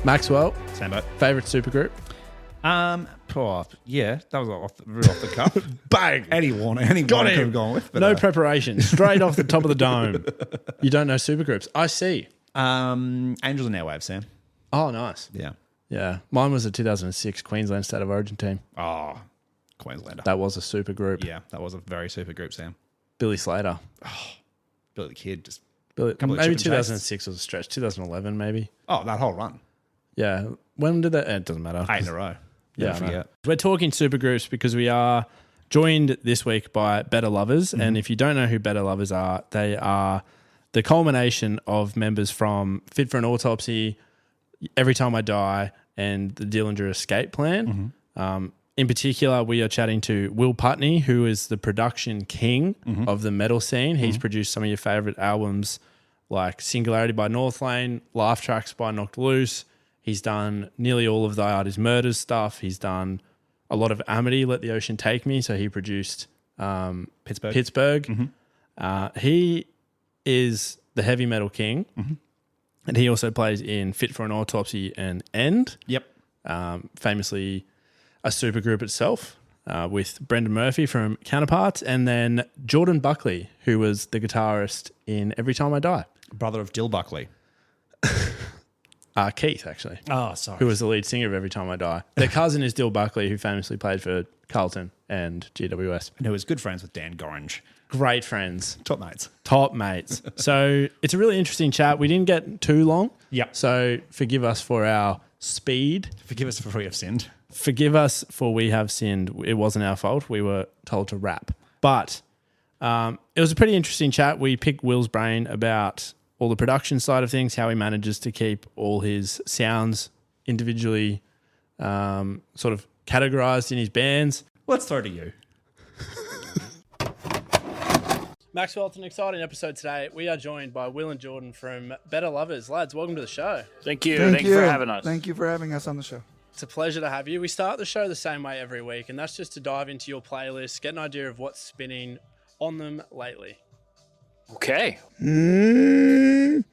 Maxwell, Sambo. favourite supergroup? Yeah, that was real off the cuff. Bang! Any one I could have gone with. But, No preparation. Straight off the top of the dome. You don't know supergroups. I see. Angels and Airwaves, Sam. Oh, nice. Yeah. Yeah. Mine was a 2006 Queensland State of Origin team. Oh, Queenslander. That was a supergroup. Yeah, that was a very super group, Sam. Billy Slater. Billy the Kid, just Maybe chip and 2006 was a stretch. 2011 maybe. that whole run. Yeah. When did that? It doesn't matter. 8 in a row. Yeah, Never forget. We're talking supergroups because we are joined this week by Better Lovers. Mm-hmm. And if you don't know who Better Lovers are, they are the culmination of members from Fit for an Autopsy, Every Time I Die, and the Dillinger Escape Plan. Mm-hmm. In particular, we are chatting to Will Putney, who is the production king of the metal scene. He's produced some of your favourite albums like Singularity by Northlane, Laugh Tracks by Knocked Loose. He's done nearly all of the Art Is Murders stuff. He's done a lot of Amity, Let the Ocean Take Me. So he produced Pittsburgh. Mm-hmm. He is the heavy metal king. Mm-hmm. And he also plays in Fit for an Autopsy and End. Yep. Famously a supergroup itself with Brendan Murphy from Counterparts. And then Jordan Buckley, who was the guitarist in Every Time I Die. Brother of Dill Buckley. Keith, actually. Oh, sorry. Who was the lead singer of Every Time I Die. Their cousin is Dill Buckley, who famously played for Carlton and GWS. And who was good friends with Dan Gorringe. Great friends. Top mates. Top mates. So it's a really interesting chat. We didn't get too long. Yeah. So forgive us for our speed. Forgive us for we have sinned. Forgive us for we have sinned. It wasn't our fault. We were told to rap. But it was a pretty interesting chat. We picked Will's brain about all the production side of things, how he manages to keep all his sounds individually sort of categorized in his bands. Let's throw to you. Maxwell, it's an exciting episode today. We are joined by Will and Jordan from Better Lovers. Lads, welcome to the show. Thank you. Thank you for having us. Thank you for having us on the show. It's a pleasure to have you. We start the show the same way every week, and that's just to dive into your playlist, get an idea of what's spinning on them lately. Okay. You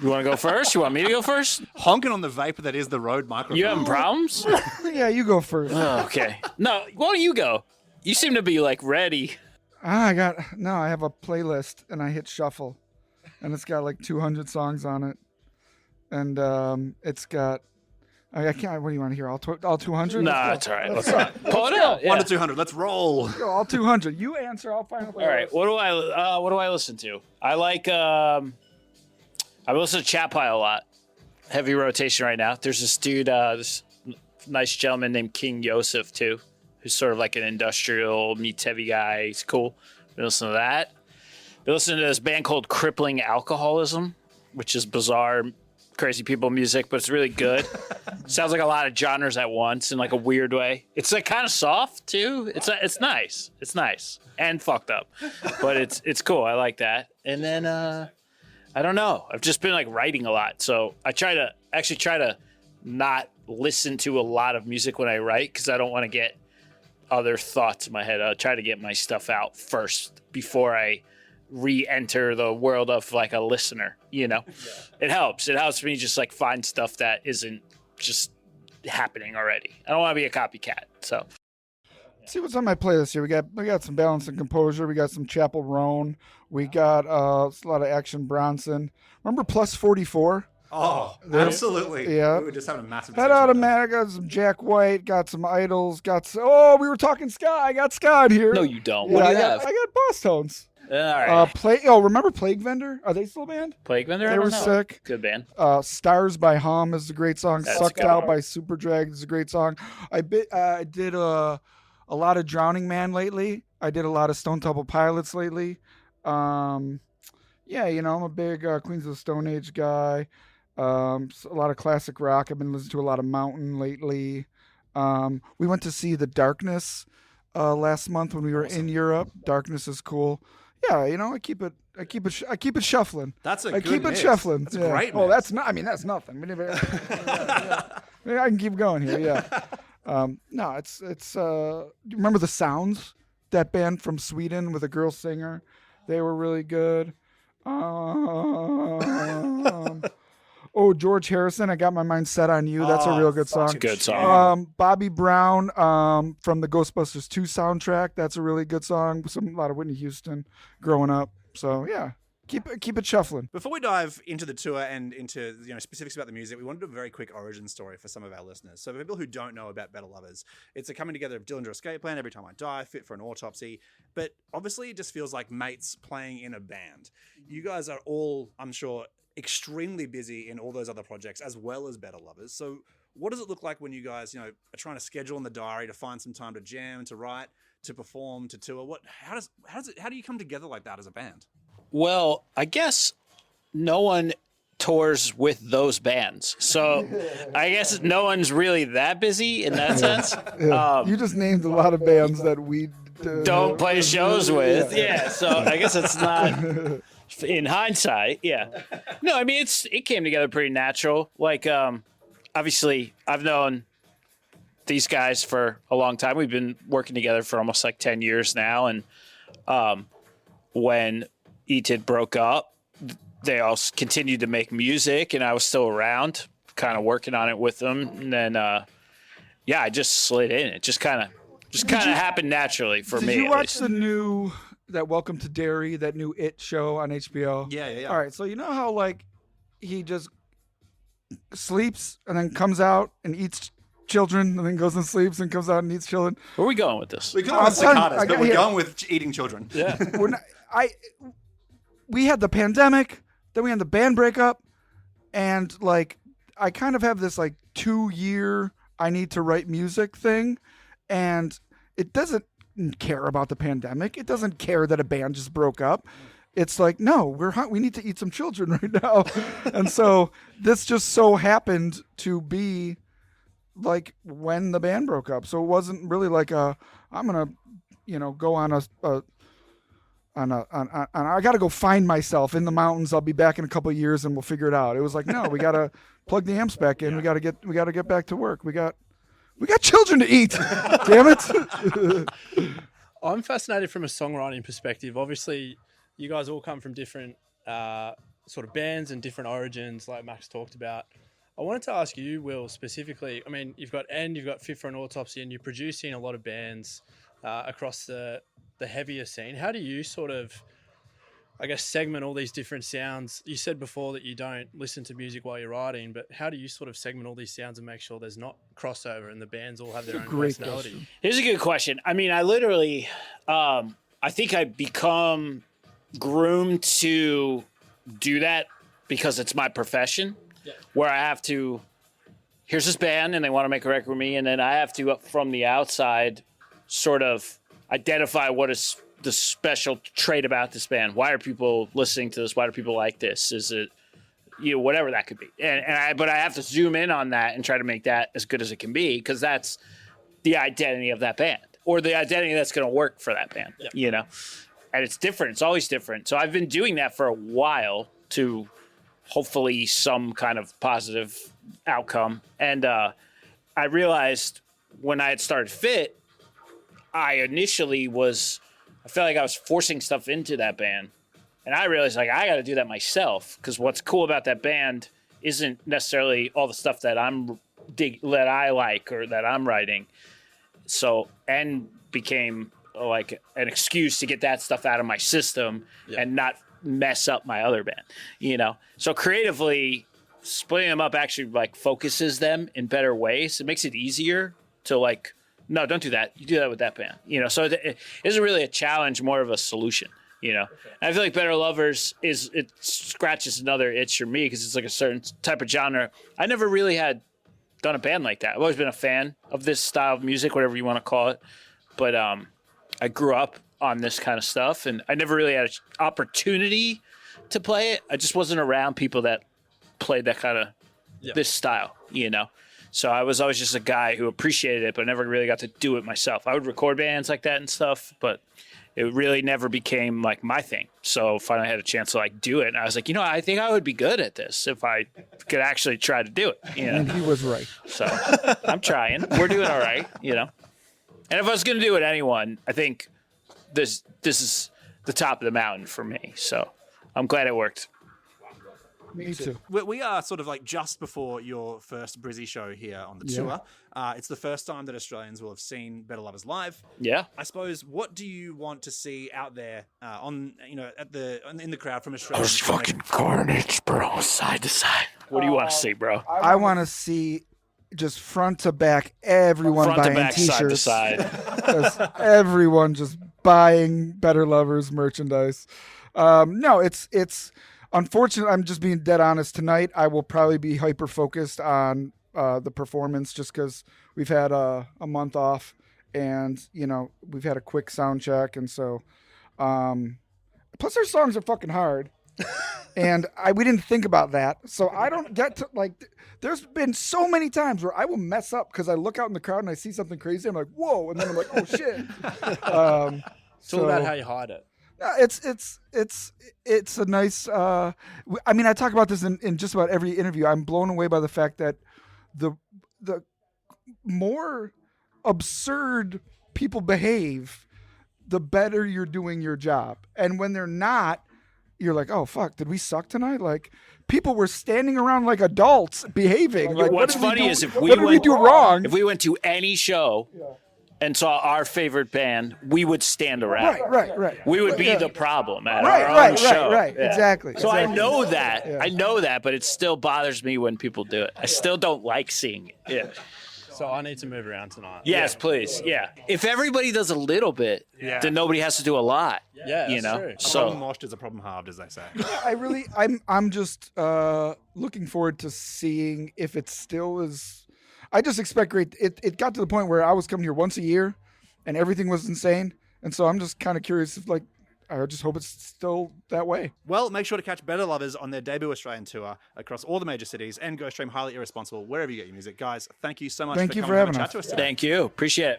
want to go first? You want me to go first? Honking on the vapor that is the Rode microphone. You having problems? Yeah, you go first. Oh, okay. No, why don't you go? You seem to be like ready. I have a playlist and I hit shuffle and it's got like 200 songs on it. And it's got, I can't, what do you want to hear? All 200? Nah, it's all right. Let's pull it out. 1 to 200. Let's roll. Go, all 200. You answer. I'll find a playlist. All right. What do I listen to? I like, I listen to Chat Pile a lot. Heavy rotation right now. There's this dude, this nice gentleman named King Yosef too, who's sort of like an industrial meets heavy guy. He's cool. Been listening to that. Been listening to this band called Crippling Alcoholism, which is bizarre, crazy people music, but it's really good. Sounds like a lot of genres at once in like a weird way. It's like kind of soft too. It's nice. It's nice and fucked up, but it's cool. I like that. And then I don't know. I've just been like writing a lot, so I try to not listen to a lot of music when I write because I don't want to get other thoughts in my head. I'll try to get my stuff out first before I re-enter the world of like a listener, you know. Yeah. It helps me just like find stuff that isn't just happening already. I don't want to be a copycat. So Let's see what's on my playlist here. We got some Balance and Composure. We got some Chapel Roan. We got a lot of Action Bronson. Remember Plus 44? Oh, absolutely. Yeah. We were just having a massive Head Automatic, got some Jack White, got some Idols, we were talking ska. I got ska in here. no, you don't. Yeah, What do you have? I got Boss Tones. All right. Remember Plague Vendor? Are they still a band? Plague Vendor. They I don't were know. sick. Good band. Stars by Hum is a great song. That's Sucked good. Out by Superdrag is a great song. I did a lot of Drowning Man lately. I did a lot of Stone Temple Pilots lately. I'm a big Queens of the Stone Age guy. A lot of classic rock. I've been listening to a lot of Mountain lately. We went to see The Darkness last month when we were in Europe. Darkness is cool. Yeah, I keep it shuffling. That's a I good keep mix. it shuffling. That's yeah. great. Oh, mix. that's nothing. I can keep going here. Yeah. No, it's. Remember the Sounds? That band from Sweden with a girl singer. They were really good. Oh, George Harrison, I Got My Mind Set on You. That's a real good song. It's a good song. Bobby Brown from the Ghostbusters 2 soundtrack. That's a really good song. A lot of Whitney Houston growing up. So, yeah. Keep it shuffling. Before we dive into the tour and into specifics about the music, we wanted to do a very quick origin story for some of our listeners. So for people who don't know about Better Lovers, it's a coming together of Dillinger Escape Plan, Every Time I Die, Fit for an Autopsy. But obviously it just feels like mates playing in a band. You guys are all, I'm sure, extremely busy in all those other projects as well as Better Lovers. So what does it look like when you guys, are trying to schedule in the diary to find some time to jam, to write, to perform, to tour? How do you come together like that as a band? Well, I guess no one tours with those bands. So I guess no one's really that busy in that sense. Yeah. You just named a lot of bands that we don't play shows with. Yeah. So I guess it's not, in hindsight, yeah. No, I mean, it came together pretty natural. Like, obviously, I've known these guys for a long time. We've been working together for almost like 10 years now. And when ETID broke up, they all continued to make music, and I was still around, kind of working on it with them. And then, I just slid in. It just kind of happened naturally for me. Did you watch that Welcome to Derry, that new It show on HBO? Yeah. All right, so you know how like he just sleeps and then comes out and eats children and then goes and sleeps and comes out and eats children. Where are we going with this? We could have went cicadas, but we're going with eating children. Yeah. We had the pandemic, then we had the band breakup, and like I kind of have this like 2-year I need to write music thing, and it doesn't care about the pandemic. It doesn't care that a band just broke up. It's like, no, we need to eat some children right now. And so this just so happened to be like when the band broke up. So it wasn't really like I'm gonna, go on I got to go find myself in the mountains. I'll be back in a couple of years and we'll figure it out. It was like, no, we got to plug the amps back in. Yeah. We got to get back to work. We got children to eat. Damn it. I'm fascinated from a songwriting perspective. Obviously, you guys all come from different sort of bands and different origins, like Max talked about. I wanted to ask you, Will, specifically. I mean, you've got Fit for an Autopsy, and you're producing a lot of bands across the heavier scene. How do you sort of, I guess, segment all these different sounds? You said before that you don't listen to music while you're writing, but how do you sort of segment all these sounds and make sure there's not crossover and the bands all have their own personality? Question. Here's a good question. I mean, I literally, I think I become groomed to do that because it's my profession, where I have to, here's this band and they want to make a record with me, and then I have to, from the outside, sort of identify what is the special trait about this band. Why are people listening to this? Why do people like this? Is it, whatever that could be. But I have to zoom in on that and try to make that as good as it can be, because that's the identity of that band, or the identity that's going to work for that band, And it's different. It's always different. So I've been doing that for a while to hopefully some kind of positive outcome. And I realized when I had started Fit, I initially I felt like I was forcing stuff into that band. And I realized, like, I got to do that myself, because what's cool about that band isn't necessarily all the stuff that that I like or that I'm writing. So, and became like an excuse to get that stuff out of my system and not mess up my other band, So creatively, splitting them up actually like focuses them in better ways. It makes it easier to like, no, don't do that. You do that with that band, So it isn't really a challenge, more of a solution, Okay. I feel like Better Lovers it scratches another itch for me, because it's like a certain type of genre. I never really had done a band like that. I've always been a fan of this style of music, whatever you want to call it. But I grew up on this kind of stuff, and I never really had an opportunity to play it. I just wasn't around people that played that kind of this style, So I was always just a guy who appreciated it, but never really got to do it myself. I would record bands like that and stuff, but it really never became like my thing. So finally I had a chance to like do it. And I was like, I think I would be good at this if I could actually try to do it. And he was right. So I'm trying. We're doing all right, And if I was going to do it anyone, I think this is the top of the mountain for me. So I'm glad it worked. Me too. We are sort of like just before your first Brizzy show here on the tour. It's the first time that Australians will have seen Better Lovers live. Yeah. I suppose, what do you want to see out there in the crowd from Australia? There's fucking carnage, bro, side to side. What do you want to see, bro? I want to see just front to back everyone Front to buying back, side to t-shirts. side. Just everyone just buying Better Lovers merchandise. No, it's unfortunate. I'm just being dead honest. Tonight, I will probably be hyper focused on the performance just because we've had a month off and, we've had a quick sound check. And so, plus our songs are fucking hard. And we didn't think about that. So I don't get to, there's been so many times where I will mess up because I look out in the crowd and I see something crazy. I'm like, whoa. And then I'm like, oh, shit. It's all about how you hide it. It's a nice. I talk about this in just about every interview. I'm blown away by the fact that the more absurd people behave, the better you're doing your job. And when they're not, you're like, oh fuck, did we suck tonight? Like people were standing around like adults behaving. Like what's funny is what did we do wrong? If we went to any show and saw our favorite band, we would stand around. Right. We would be the problem at our own show. Right. Yeah. Exactly. So exactly. I know that. Yeah. I know that, but it still bothers me when people do it. I still don't like seeing it. Yeah. So I need to move around tonight. Yes, please. Yeah. If everybody does a little bit, then nobody has to do a lot. Yeah, that's true. A problem moshed is a problem halved, as they say. I'm just looking forward to seeing if it still is. I just expect great. It got to the point where I was coming here once a year, and everything was insane. And so I'm just kind of curious if I just hope it's still that way. Well, make sure to catch Better Lovers on their debut Australian tour across all the major cities and go stream Highly Irresponsible wherever you get your music. Guys, thank you so much Thank for you coming for on and having chat to us. us today. Thank you. Appreciate it.